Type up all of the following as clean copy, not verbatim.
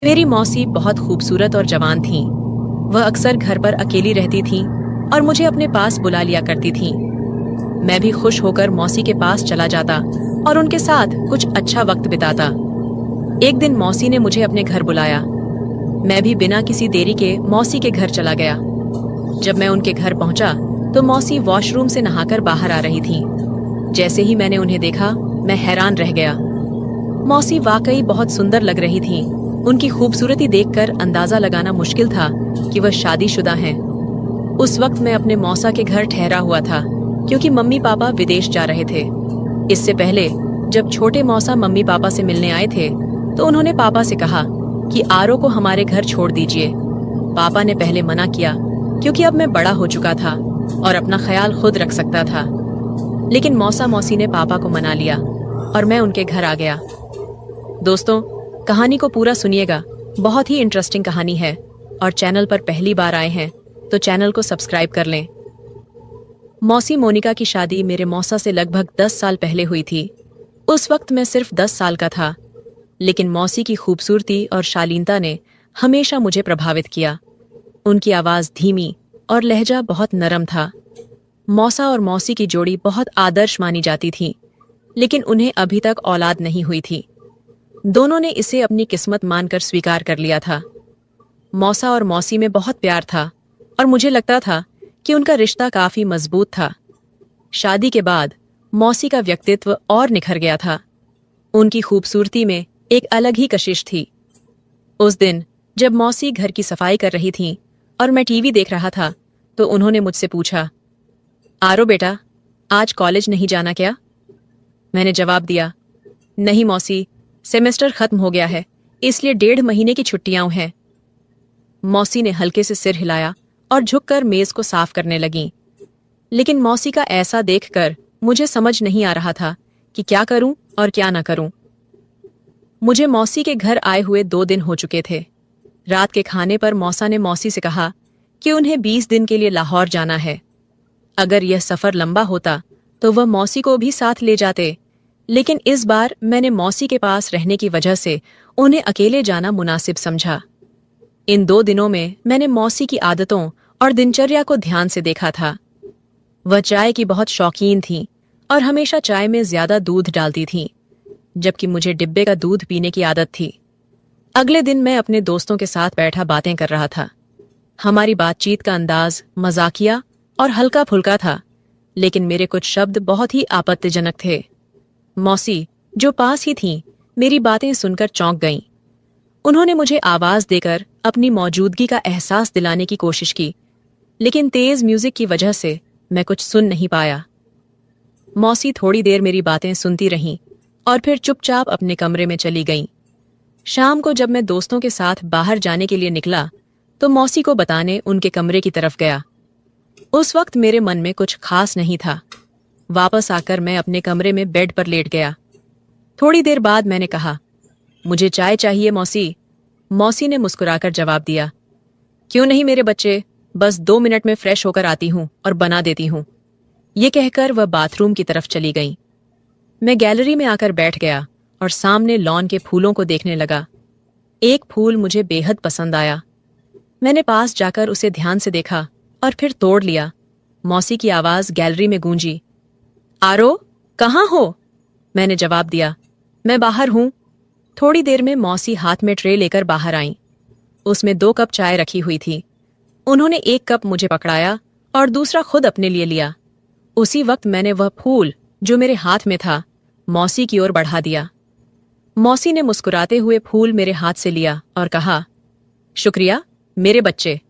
मेरी मौसी बहुत खूबसूरत और जवान थीं। वह अक्सर घर पर अकेली रहती थीं और मुझे अपने पास बुला लिया करती थीं। मैं भी खुश होकर मौसी के पास चला जाता और उनके साथ कुछ अच्छा वक्त बिताता। एक दिन मौसी ने मुझे अपने घर बुलाया। मैं भी बिना किसी देरी के मौसी के घर चला गया। जब मैं उनके घर पहुंचा तो मौसी वॉशरूम से नहाकर बाहर आ रही थीं। जैसे ही मैंने उन्हें देखा, मैं हैरान रह गया। मौसी वाकई बहुत सुंदर लग रही थीं। उनकी खूबसूरती देखकर अंदाजा लगाना मुश्किल था कि वह शादीशुदा हैं। उस वक्त मैं अपने मौसा के घर ठहरा हुआ था क्योंकि मम्मी पापा विदेश जा रहे थे। इससे पहले जब छोटे मौसा मम्मी पापा से मिलने आए थे तो उन्होंने पापा से कहा कि आरो को हमारे घर छोड़ दीजिए। पापा ने पहले मना किया क्योंकि अब मैं बड़ा हो चुका था और अपना ख्याल खुद रख सकता था। लेकिन मौसा मौसी ने पापा को मना लिया और मैं उनके घर आ गया। दोस्तों, कहानी को पूरा सुनिएगा। बहुत ही इंटरेस्टिंग कहानी है और चैनल पर पहली बार आए हैं तो चैनल को सब्सक्राइब कर लें। मौसी मोनिका की शादी मेरे मौसा से लगभग 10 साल पहले हुई थी। उस वक्त मैं सिर्फ 10 साल का था, लेकिन मौसी की खूबसूरती और शालीनता ने हमेशा मुझे प्रभावित किया। उनकी आवाज़ धीमी और लहजा बहुत नरम था। मौसा और मौसी की जोड़ी बहुत आदर्श मानी जाती थी, लेकिन उन्हें अभी तक औलाद नहीं हुई थी। दोनों ने इसे अपनी किस्मत मानकर स्वीकार कर लिया था। मौसा और मौसी में बहुत प्यार था और मुझे लगता था कि उनका रिश्ता काफी मजबूत था। शादी के बाद मौसी का व्यक्तित्व और निखर गया था। उनकी खूबसूरती में एक अलग ही कशिश थी। उस दिन जब मौसी घर की सफाई कर रही थीं और मैं टीवी देख रहा था तो उन्होंने मुझसे पूछा, आरो बेटा, आज कॉलेज नहीं जाना क्या? मैंने जवाब दिया, नहीं मौसी, सेमेस्टर खत्म हो गया है, इसलिए 1.5 महीने की छुट्टियां हैं। मौसी ने हल्के से सिर हिलाया और झुककर मेज को साफ करने लगीं। लेकिन मौसी का ऐसा देखकर मुझे समझ नहीं आ रहा था कि क्या करूं और क्या ना करूं। मुझे मौसी के घर आए हुए 2 दिन हो चुके थे। रात के खाने पर मौसा ने मौसी से कहा कि उन्हें 20 दिन के लिए लाहौर जाना है। अगर यह सफर लंबा होता तो वह मौसी को भी साथ ले जाते, लेकिन इस बार मैंने मौसी के पास रहने की वजह से उन्हें अकेले जाना मुनासिब समझा। इन 2 दिनों में मैंने मौसी की आदतों और दिनचर्या को ध्यान से देखा था। वह चाय की बहुत शौकीन थीं और हमेशा चाय में ज्यादा दूध डालती थीं, जबकि मुझे डिब्बे का दूध पीने की आदत थी। अगले दिन मैं अपने दोस्तों के साथ बैठा बातें कर रहा था। हमारी बातचीत का अंदाज मजाकिया और हल्का फुल्का था, लेकिन मेरे कुछ शब्द बहुत ही आपत्तिजनक थे। मौसी, जो पास ही थीं, मेरी बातें सुनकर चौंक गईं। उन्होंने मुझे आवाज देकर अपनी मौजूदगी का एहसास दिलाने की कोशिश की, लेकिन तेज म्यूजिक की वजह से मैं कुछ सुन नहीं पाया। मौसी थोड़ी देर मेरी बातें सुनती रहीं और फिर चुपचाप अपने कमरे में चली गईं। शाम को जब मैं दोस्तों के साथ बाहर जाने के लिए निकला तो मौसी को बताने उनके कमरे की तरफ गया। उस वक्त मेरे मन में कुछ खास नहीं था। वापस आकर मैं अपने कमरे में बेड पर लेट गया। थोड़ी देर बाद मैंने कहा, मुझे चाय चाहिए मौसी। मौसी ने मुस्कुराकर जवाब दिया, क्यों नहीं मेरे बच्चे, बस 2 मिनट में फ्रेश होकर आती हूँ और बना देती हूँ। ये कहकर वह बाथरूम की तरफ चली गई। मैं गैलरी में आकर बैठ गया और सामने लॉन के फूलों को देखने लगा। एक फूल मुझे बेहद पसंद आया। मैंने पास जाकर उसे ध्यान से देखा और फिर तोड़ लिया। मौसी की आवाज गैलरी में गूंजी, आरो, कहाँ हो? मैंने जवाब दिया, मैं बाहर हूं। थोड़ी देर में मौसी हाथ में ट्रे लेकर बाहर आईं। उसमें 2 कप चाय रखी हुई थी। उन्होंने एक कप मुझे पकड़ाया और दूसरा खुद अपने लिए लिया। उसी वक्त मैंने वह फूल जो मेरे हाथ में था मौसी की ओर बढ़ा दिया। मौसी ने मुस्कुराते हुए फूल मेरे हाथ से लिया और कहा, शुक्रिया मेरे बच्चे।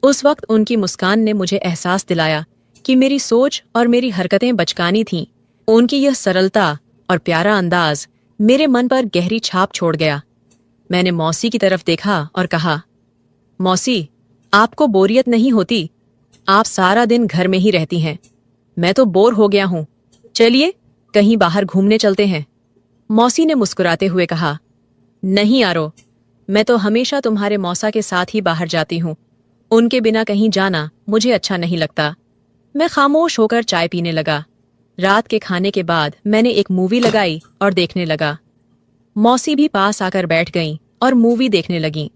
उस वक्त उनकी मुस्कान ने मुझे एहसास दिलाया कि मेरी सोच और मेरी हरकतें बचकानी थीं। उनकी यह सरलता और प्यारा अंदाज मेरे मन पर गहरी छाप छोड़ गया। मैंने मौसी की तरफ देखा और कहा, मौसी, आपको बोरियत नहीं होती? आप सारा दिन घर में ही रहती हैं। मैं तो बोर हो गया हूं। चलिए कहीं बाहर घूमने चलते हैं। मौसी ने मुस्कुराते हुए कहा, नहीं आरो, मैं तो हमेशा तुम्हारे मौसा के साथ ही बाहर जाती हूँ। उनके बिना कहीं जाना मुझे अच्छा नहीं लगता। मैं खामोश होकर चाय पीने लगा। रात के खाने के बाद मैंने एक मूवी लगाई और देखने लगा। मौसी भी पास आकर बैठ गईं और मूवी देखने लगीं।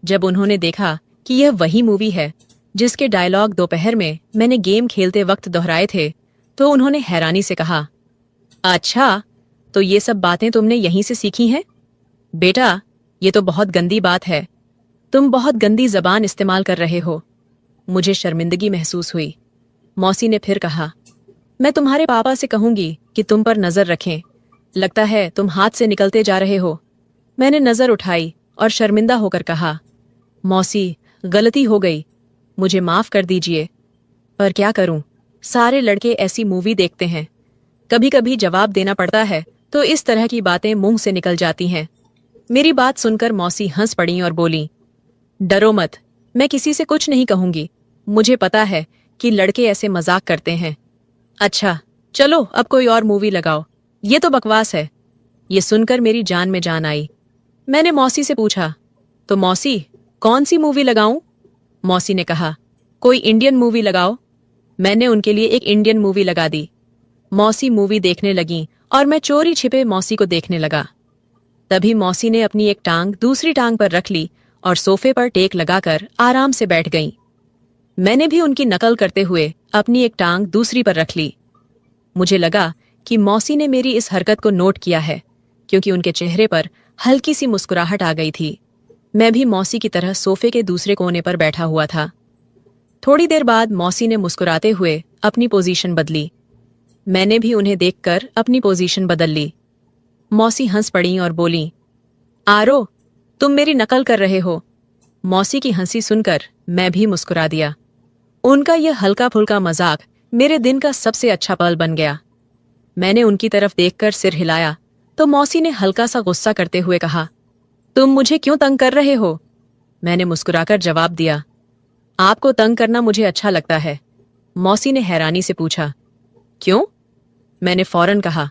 जब उन्होंने देखा कि यह वही मूवी है जिसके डायलॉग दोपहर में मैंने गेम खेलते वक्त दोहराए थे, तो उन्होंने हैरानी से कहा, अच्छा, तो ये सब बातें तुमने यहीं से सीखी हैं? बेटा, ये तो बहुत गंदी बात है। तुम बहुत गंदी जबान इस्तेमाल कर रहे हो। मुझे शर्मिंदगी महसूस हुई। मौसी ने फिर कहा, मैं तुम्हारे पापा से कहूंगी कि तुम पर नजर रखें। लगता है तुम हाथ से निकलते जा रहे हो। मैंने नजर उठाई और शर्मिंदा होकर कहा, मौसी, गलती हो गई, मुझे माफ कर दीजिए। पर क्या करूं, सारे लड़के ऐसी मूवी देखते हैं। कभी कभी जवाब देना पड़ता है तो इस तरह की बातें मुंह से निकल जाती हैं। मेरी बात सुनकर मौसी हंस पड़ी और बोली, डरो मत, मैं किसी से कुछ नहीं कहूंगी। मुझे पता है कि लड़के ऐसे मजाक करते हैं। अच्छा, चलो अब कोई और मूवी लगाओ, ये तो बकवास है। ये सुनकर मेरी जान में जान आई। मैंने मौसी से पूछा, तो मौसी, कौन सी मूवी लगाऊं? मौसी ने कहा, कोई इंडियन मूवी लगाओ। मैंने उनके लिए एक इंडियन मूवी लगा दी। मौसी मूवी देखने लगी और मैं चोरी छिपे मौसी को देखने लगा। तभी मौसी ने अपनी एक टांग दूसरी टांग पर रख ली और सोफे पर टेक लगाकर आराम से बैठ गईं। मैंने भी उनकी नकल करते हुए अपनी एक टांग दूसरी पर रख ली। मुझे लगा कि मौसी ने मेरी इस हरकत को नोट किया है, क्योंकि उनके चेहरे पर हल्की सी मुस्कुराहट आ गई थी। मैं भी मौसी की तरह सोफे के दूसरे कोने पर बैठा हुआ था। थोड़ी देर बाद मौसी ने मुस्कुराते हुए अपनी पोजीशन बदली। मैंने भी उन्हें देखकर अपनी पोजीशन बदल ली। मौसी हंस पड़ी और बोली, आरो, तुम मेरी नकल कर रहे हो। मौसी की हंसी सुनकर मैं भी मुस्कुरा दिया। उनका यह हल्का फुल्का मजाक मेरे दिन का सबसे अच्छा पल बन गया। मैंने उनकी तरफ देखकर सिर हिलाया तो मौसी ने हल्का सा गुस्सा करते हुए कहा, तुम मुझे क्यों तंग कर रहे हो? मैंने मुस्कुराकर जवाब दिया, आपको तंग करना मुझे अच्छा लगता है। मौसी ने हैरानी से पूछा, क्यों? मैंने फौरन कहा,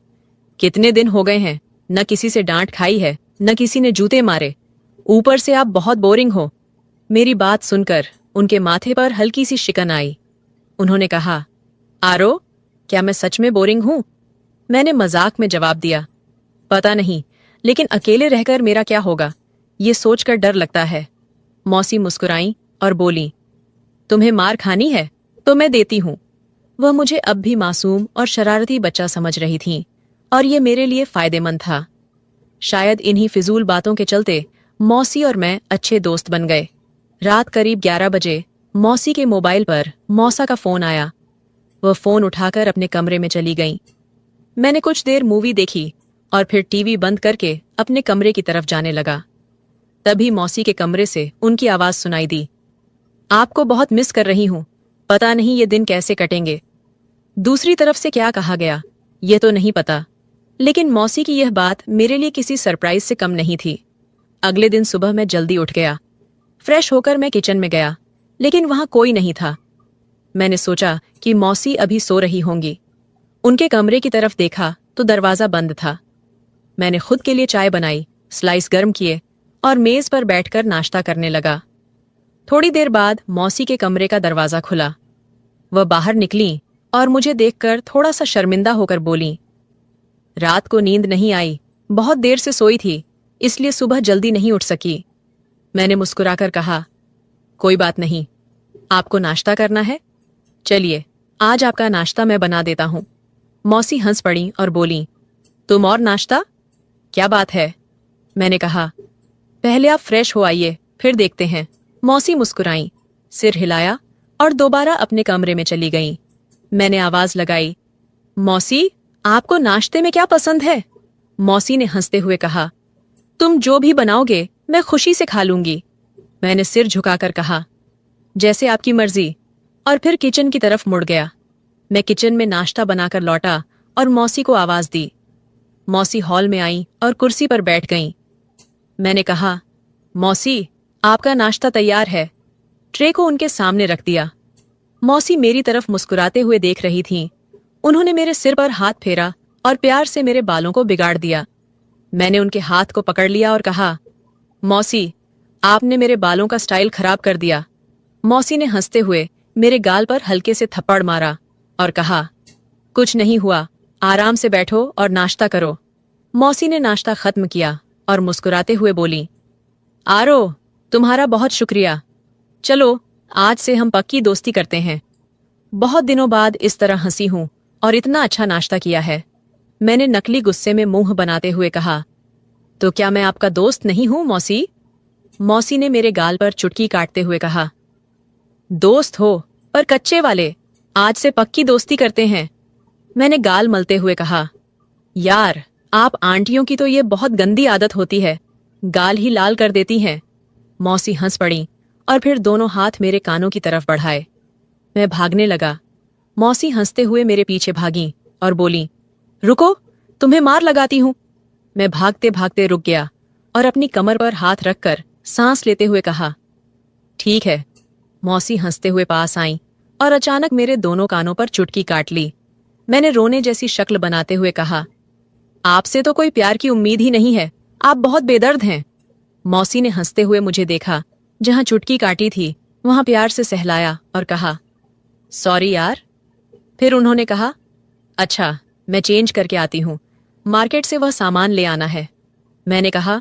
कितने दिन हो गए हैं, न किसी से डांट खाई है, न किसी ने जूते मारे। ऊपर से आप बहुत बोरिंग हो। मेरी बात सुनकर उनके माथे पर हल्की सी शिकन आई। उन्होंने कहा, आरो, क्या मैं सच में बोरिंग हूं? मैंने मजाक में जवाब दिया, पता नहीं, लेकिन अकेले रहकर मेरा क्या होगा, ये सोचकर डर लगता है। मौसी मुस्कुराई और बोली, तुम्हें मार खानी है तो मैं देती हूं। वह मुझे अब भी मासूम और शरारती बच्चा समझ रही थीं, और ये मेरे लिए फायदेमंद था। शायद इन्हीं फिजूल बातों के चलते मौसी और मैं अच्छे दोस्त बन गए। रात करीब 11 बजे मौसी के मोबाइल पर मौसा का फोन आया। वह फोन उठाकर अपने कमरे में चली गईं। मैंने कुछ देर मूवी देखी और फिर टीवी बंद करके अपने कमरे की तरफ जाने लगा। तभी मौसी के कमरे से उनकी आवाज सुनाई दी, आपको बहुत मिस कर रही हूं, पता नहीं ये दिन कैसे कटेंगे। दूसरी तरफ से क्या कहा गया ये तो नहीं पता, लेकिन मौसी की यह बात मेरे लिए किसी सरप्राइज से कम नहीं थी। अगले दिन सुबह मैं जल्दी उठ गया। फ्रेश होकर मैं किचन में गया, लेकिन वहां कोई नहीं था। मैंने सोचा कि मौसी अभी सो रही होंगी। उनके कमरे की तरफ देखा तो दरवाजा बंद था। मैंने खुद के लिए चाय बनाई, स्लाइस गर्म किए और मेज पर बैठकर नाश्ता करने लगा। थोड़ी देर बाद मौसी के कमरे का दरवाजा खुला। वह बाहर निकली और मुझे देखकर थोड़ा सा शर्मिंदा होकर बोली, रात को नींद नहीं आई, बहुत देर से सोई थी, इसलिए सुबह जल्दी नहीं उठ सकी। मैंने मुस्कुराकर कहा, कोई बात नहीं, आपको नाश्ता करना है? चलिए, आज आपका नाश्ता मैं बना देता हूं। मौसी हंस पड़ी और बोली, तुम और नाश्ता? क्या बात है? मैंने कहा, पहले आप फ्रेश हो आइए, फिर देखते हैं। मौसी मुस्कुराई, सिर हिलाया और दोबारा अपने कमरे में चली गईं। मैंने आवाज लगाई, मौसी, आपको नाश्ते में क्या पसंद है? मौसी ने हंसते हुए कहा, तुम जो भी बनाओगे मैं खुशी से खा लूंगी। मैंने सिर झुकाकर कहा, जैसे आपकी मर्जी, और फिर किचन की तरफ मुड़ गया। मैं किचन में नाश्ता बनाकर लौटा और मौसी को आवाज दी। मौसी हॉल में आई और कुर्सी पर बैठ गईं। मैंने कहा, मौसी, आपका नाश्ता तैयार है। ट्रे को उनके सामने रख दिया। मौसी मेरी तरफ मुस्कुराते हुए देख रही थीं। उन्होंने मेरे सिर पर हाथ फेरा और प्यार से मेरे बालों को बिगाड़ दिया। मैंने उनके हाथ को पकड़ लिया और कहा, मौसी, आपने मेरे बालों का स्टाइल खराब कर दिया। मौसी ने हंसते हुए मेरे गाल पर हल्के से थप्पड़ मारा और कहा, कुछ नहीं हुआ, आराम से बैठो और नाश्ता करो। मौसी ने नाश्ता खत्म किया और मुस्कुराते हुए बोली, आरो, तुम्हारा बहुत शुक्रिया। चलो, आज से हम पक्की दोस्ती करते हैं। बहुत दिनों बाद इस तरह हंसी हूं और इतना अच्छा नाश्ता किया है। मैंने नकली गुस्से में मुंह बनाते हुए कहा, तो क्या मैं आपका दोस्त नहीं हूं मौसी? मौसी ने मेरे गाल पर चुटकी काटते हुए कहा, दोस्त हो पर कच्चे वाले। आज से पक्की दोस्ती करते हैं। मैंने गाल मलते हुए कहा, यार, आप आंटियों की तो ये बहुत गंदी आदत होती है, गाल ही लाल कर देती हैं। मौसी हंस पड़ी और फिर दोनों हाथ मेरे कानों की तरफ बढ़ाए। मैं भागने लगा। मौसी हंसते हुए मेरे पीछे भागी और बोली, रुको, तुम्हें मार लगाती हूं। मैं भागते भागते रुक गया और अपनी कमर पर हाथ रखकर सांस लेते हुए कहा, ठीक है। मौसी हंसते हुए पास आई और अचानक मेरे दोनों कानों पर चुटकी काट ली। मैंने रोने जैसी शक्ल बनाते हुए कहा, आपसे तो कोई प्यार की उम्मीद ही नहीं है, आप बहुत बेदर्द हैं। मौसी ने हंसते हुए मुझे देखा, जहां चुटकी काटी थी वहां प्यार से सहलाया और कहा, सॉरी यार। फिर उन्होंने कहा, अच्छा, मैं चेंज करके आती हूं, मार्केट से वह सामान ले आना है। मैंने कहा,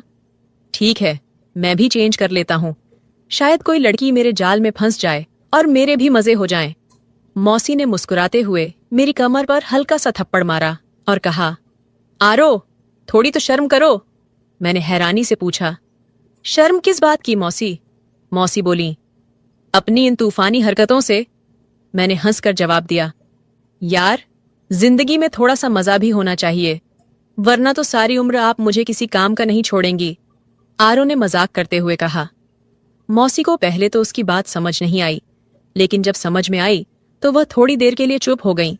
ठीक है, मैं भी चेंज कर लेता हूं, शायद कोई लड़की मेरे जाल में फंस जाए और मेरे भी मजे हो जाएं। मौसी ने मुस्कुराते हुए मेरी कमर पर हल्का सा थप्पड़ मारा और कहा, आरो, थोड़ी तो शर्म करो। मैंने हैरानी से पूछा, शर्म किस बात की मौसी? मौसी बोली, अपनी इन तूफानी हरकतों से। मैंने हंसकर जवाब दिया, यार, जिंदगी में थोड़ा सा मजा भी होना चाहिए, वरना तो सारी उम्र आप मुझे किसी काम का नहीं छोड़ेंगी। आरो ने मजाक करते हुए कहा। मौसी को पहले तो उसकी बात समझ नहीं आई, लेकिन जब समझ में आई तो वह थोड़ी देर के लिए चुप हो गई।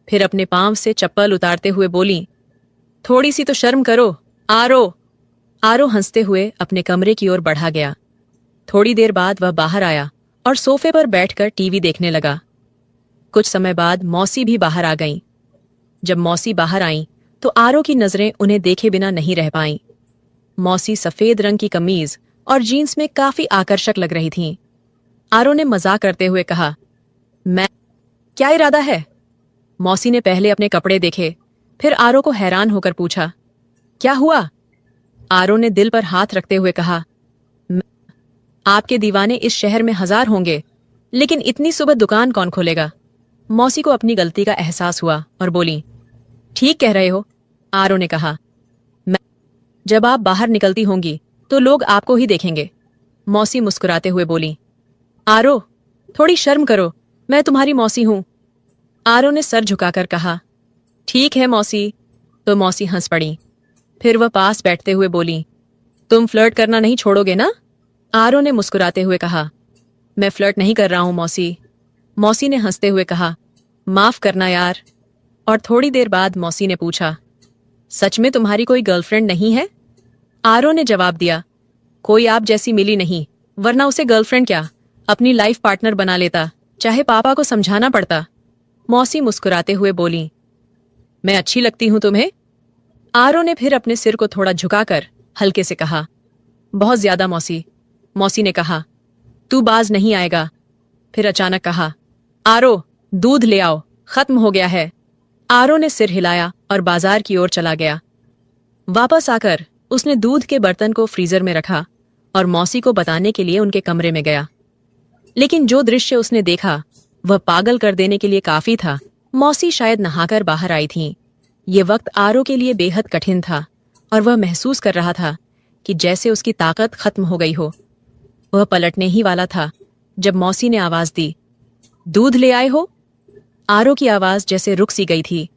फिर अपने पांव से चप्पल उतारते हुए बोली, थोड़ी सी तो शर्म करो, आरो। आरो हंसते हुए अपने कमरे की ओर बढ़ा गया। थोड़ी देर बाद वह बाहर आया और सोफे पर बैठकर टीवी देखने लगा। कुछ समय बाद मौसी भी बाहर आ गईं। जब मौसी बाहर आईं तो आरो की नजरें उन्हें देखे बिना नहीं रह पाईं। मौसी सफेद रंग की कमीज और जीन्स में काफी आकर्षक लग रही थीं। आरो ने मजाक करते हुए कहा, मैं, क्या इरादा है? मौसी ने पहले अपने कपड़े देखे, फिर आरो को हैरान होकर पूछा, क्या हुआ? आरो ने दिल पर हाथ रखते हुए कहा, आपके दीवाने इस शहर में 1000 होंगे, लेकिन इतनी सुबह दुकान कौन खोलेगा? मौसी को अपनी गलती का एहसास हुआ और बोली, ठीक कह रहे हो। आरो ने कहा, जब आप बाहर निकलती होंगी तो लोग आपको ही देखेंगे। मौसी मुस्कुराते हुए बोली, आरो, थोड़ी शर्म करो, मैं तुम्हारी मौसी हूं। आरो ने सर झुकाकर कहा, ठीक है मौसी। तो मौसी हंस पड़ी। फिर वह पास बैठते हुए बोली, तुम फ्लर्ट करना नहीं छोड़ोगे ना? आरो ने मुस्कुराते हुए कहा, मैं फ्लर्ट नहीं कर रहा हूं मौसी। मौसी ने हंसते हुए कहा, माफ करना यार। और थोड़ी देर बाद मौसी ने पूछा, सच में तुम्हारी कोई गर्लफ्रेंड नहीं है? आरो ने जवाब दिया, कोई आप जैसी मिली नहीं, वरना उसे गर्लफ्रेंड क्या, अपनी लाइफ पार्टनर बना लेता, चाहे पापा को समझाना पड़ता। मौसी मुस्कुराते हुए बोली, मैं अच्छी लगती हूं तुम्हें? आरो ने फिर अपने सिर को थोड़ा झुकाकर हल्के से कहा, बहुत ज्यादा मौसी। मौसी ने कहा, तू बाज नहीं आएगा। फिर अचानक कहा, आरो, दूध ले आओ, खत्म हो गया है। आरो ने सिर हिलाया और बाजार की ओर चला गया। वापस आकर उसने दूध के बर्तन को फ्रीजर में रखा और मौसी को बताने के लिए उनके कमरे में गया। लेकिन जो दृश्य उसने देखा वह पागल कर देने के लिए काफी था। मौसी शायद नहाकर बाहर आई थीं। ये वक्त आरो के लिए बेहद कठिन था और वह महसूस कर रहा था कि जैसे उसकी ताकत खत्म हो गई हो। वह पलटने ही वाला था जब मौसी ने आवाज दी, दूध ले आए हो? आरो की आवाज जैसे रुक सी गई थी।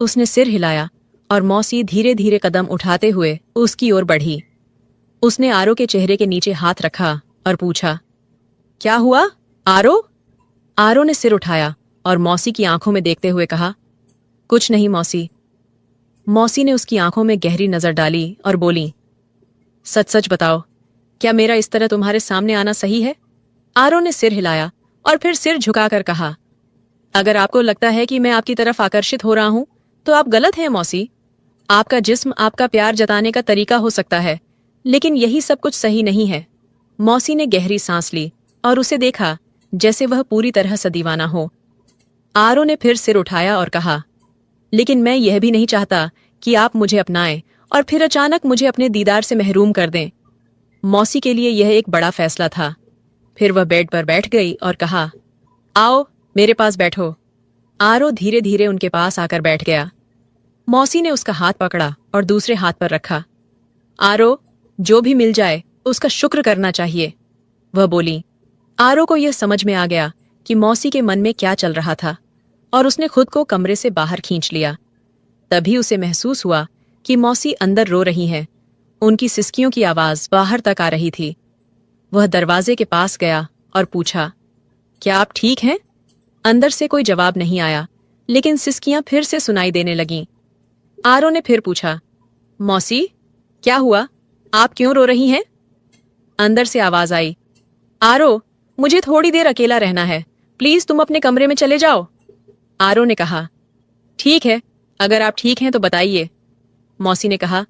उसने सिर हिलाया और मौसी धीरे धीरे कदम उठाते हुए उसकी ओर बढ़ी। उसने आरो के चेहरे के नीचे हाथ रखा और पूछा, क्या हुआ आरो? आरो ने सिर उठाया और मौसी की आंखों में देखते हुए कहा, कुछ नहीं मौसी। मौसी ने उसकी आंखों में गहरी नजर डाली और बोली, सच सच बताओ, क्या मेरा इस तरह तुम्हारे सामने आना सही है? आरो ने सिर हिलाया और फिर सिर झुकाकर कहा, अगर आपको लगता है कि मैं आपकी तरफ आकर्षित हो रहा हूं तो आप गलत हैं मौसी। आपका जिस्म आपका प्यार जताने का तरीका हो सकता है, लेकिन यही सब कुछ सही नहीं है। मौसी ने गहरी सांस ली और उसे देखा जैसे वह पूरी तरह से दीवाना हो। आरो ने फिर सिर उठाया और कहा, लेकिन मैं यह भी नहीं चाहता कि आप मुझे अपनाएं और फिर अचानक मुझे अपने दीदार से महरूम कर दें। मौसी के लिए यह एक बड़ा फैसला था। फिर वह बेड पर बैठ गई और कहा, आओ मेरे पास बैठो। आरो धीरे धीरे उनके पास आकर बैठ गया। मौसी ने उसका हाथ पकड़ा और दूसरे हाथ पर रखा। आरो, जो भी मिल जाए उसका शुक्र करना चाहिए, वह बोली। आरो को यह समझ में आ गया कि मौसी के मन में क्या चल रहा था और उसने खुद को कमरे से बाहर खींच लिया। तभी उसे महसूस हुआ कि मौसी अंदर रो रही हैं। उनकी सिसकियों की आवाज बाहर तक आ रही थी। वह दरवाजे के पास गया और पूछा, क्या आप ठीक हैं? अंदर से कोई जवाब नहीं आया, लेकिन सिसकियां फिर से सुनाई देने लगीं। आरो ने फिर पूछा, मौसी, क्या हुआ? आप क्यों रो रही हैं? अंदर से आवाज आई, आरो, मुझे थोड़ी देर अकेला रहना है, प्लीज तुम अपने कमरे में चले जाओ। आरो ने कहा, ठीक है, अगर आप ठीक हैं तो बताइए। मौसी ने कहा,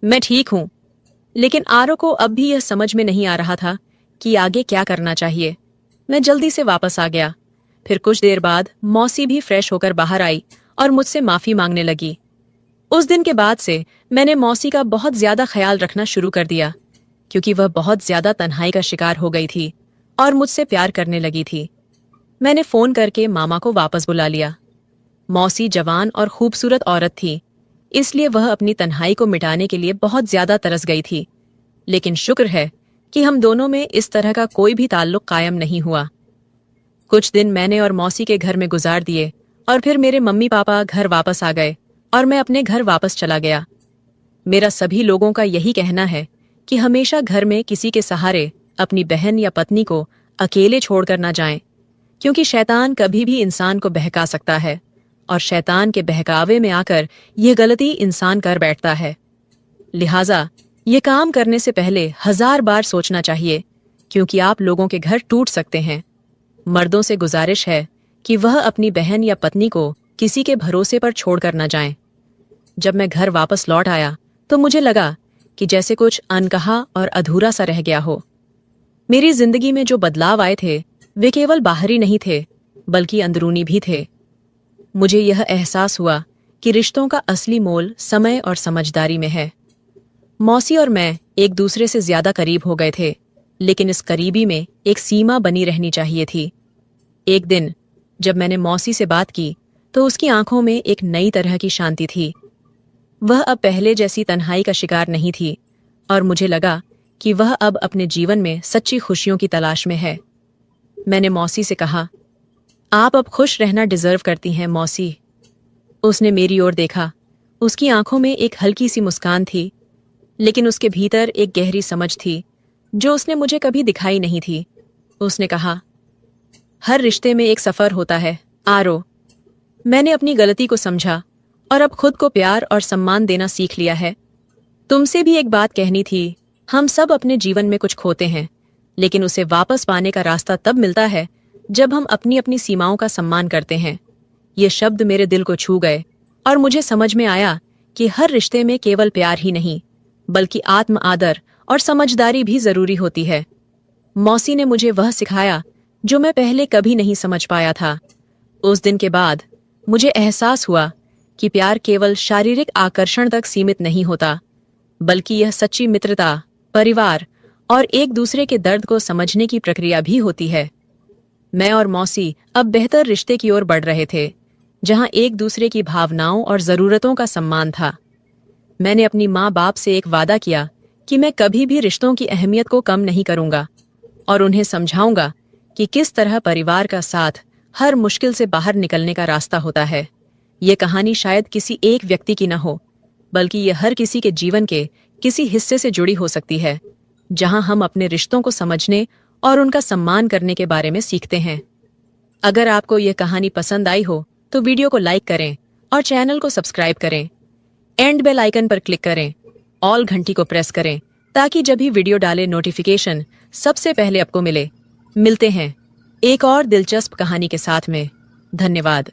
मैं ठीक हूं। लेकिन आरो को अब भी यह समझ में नहीं आ रहा था कि आगे क्या करना चाहिए। मैं जल्दी से वापस आ गया। फिर कुछ देर बाद मौसी भी फ्रेश होकर बाहर आई और मुझसे माफी मांगने लगी। उस दिन के बाद से मैंने मौसी का बहुत ज्यादा ख्याल रखना शुरू कर दिया, क्योंकि वह बहुत ज्यादा तन्हाई का शिकार हो गई थी और मुझसे प्यार करने लगी थी। मैंने फोन करके मामा को वापस बुला लिया। मौसी जवान और खूबसूरत औरत थी, इसलिए वह अपनी तन्हाई को मिटाने के लिए बहुत ज्यादा तरस गई थी। लेकिन शुक्र है कि हम दोनों में इस तरह का कोई भी ताल्लुक कायम नहीं हुआ। कुछ दिन मैंने और मौसी के घर में गुजार दिए और फिर मेरे मम्मी पापा घर वापस आ गए और मैं अपने घर वापस चला गया। मेरा सभी लोगों का यही कहना है कि हमेशा घर में किसी के सहारे अपनी बहन या पत्नी को अकेले छोड़कर ना जाएं, क्योंकि शैतान कभी भी इंसान को बहका सकता है और शैतान के बहकावे में आकर यह गलती इंसान कर बैठता है। लिहाजा ये काम करने से पहले 1000 बार सोचना चाहिए, क्योंकि आप लोगों के घर टूट सकते हैं। मर्दों से गुजारिश है कि वह अपनी बहन या पत्नी को किसी के भरोसे पर छोड़कर न जाएं। जब मैं घर वापस लौट आया तो मुझे लगा कि जैसे कुछ अनकहा और अधूरा सा रह गया हो। मेरी जिंदगी में जो बदलाव आए थे वे केवल बाहरी नहीं थे, बल्कि अंदरूनी भी थे। मुझे यह एहसास हुआ कि रिश्तों का असली मोल समय और समझदारी में है। मौसी और मैं एक दूसरे से ज्यादा करीब हो गए थे, लेकिन इस करीबी में एक सीमा बनी रहनी चाहिए थी। एक दिन जब मैंने मौसी से बात की तो उसकी आंखों में एक नई तरह की शांति थी। वह अब पहले जैसी तन्हाई का शिकार नहीं थी और मुझे लगा कि वह अब अपने जीवन में सच्ची खुशियों की तलाश में है। मैंने मौसी से कहा, आप अब खुश रहना डिजर्व करती हैं मौसी। उसने मेरी ओर देखा। उसकी आंखों में एक हल्की सी मुस्कान थी, लेकिन उसके भीतर एक गहरी समझ थी जो उसने मुझे कभी दिखाई नहीं थी। उसने कहा, हर रिश्ते में एक सफर होता है आरो। मैंने अपनी गलती को समझा और अब खुद को प्यार और सम्मान देना सीख लिया है। तुमसे भी एक बात कहनी थी, हम सब अपने जीवन में कुछ खोते हैं, लेकिन उसे वापस पाने का रास्ता तब मिलता है जब हम अपनी अपनी सीमाओं का सम्मान करते हैं। ये शब्द मेरे दिल को छू गए और मुझे समझ में आया कि हर रिश्ते में केवल प्यार ही नहीं, बल्कि आत्म आदर और समझदारी भी जरूरी होती है। मौसी ने मुझे वह सिखाया जो मैं पहले कभी नहीं समझ पाया था। उस दिन के बाद मुझे एहसास हुआ कि प्यार केवल शारीरिक आकर्षण तक सीमित नहीं होता, बल्कि यह सच्ची मित्रता, परिवार और एक दूसरे के दर्द को समझने की प्रक्रिया भी होती है। मैं और मौसी अब बेहतर रिश्ते की ओर बढ़ रहे थे, जहां एक दूसरे की भावनाओं और जरूरतों का सम्मान था। मैंने अपनी माँ बाप से एक वादा किया कि मैं कभी भी रिश्तों की अहमियत को कम नहीं करूंगा और उन्हें समझाऊंगा कि किस तरह परिवार का साथ हर मुश्किल से बाहर निकलने का रास्ता होता है। ये कहानी शायद किसी एक व्यक्ति की न हो, बल्कि ये हर किसी के जीवन के किसी हिस्से से जुड़ी हो सकती है, जहां हम अपने रिश्तों को समझने और उनका सम्मान करने के बारे में सीखते हैं। अगर आपको यह कहानी पसंद आई हो तो वीडियो को लाइक करें और चैनल को सब्सक्राइब करें। एंड बेल आइकन पर क्लिक करें, ऑल घंटी को प्रेस करें, ताकि जब भी वीडियो डाले नोटिफिकेशन सबसे पहले आपको मिले। मिलते हैं एक और दिलचस्प कहानी के साथ में। धन्यवाद।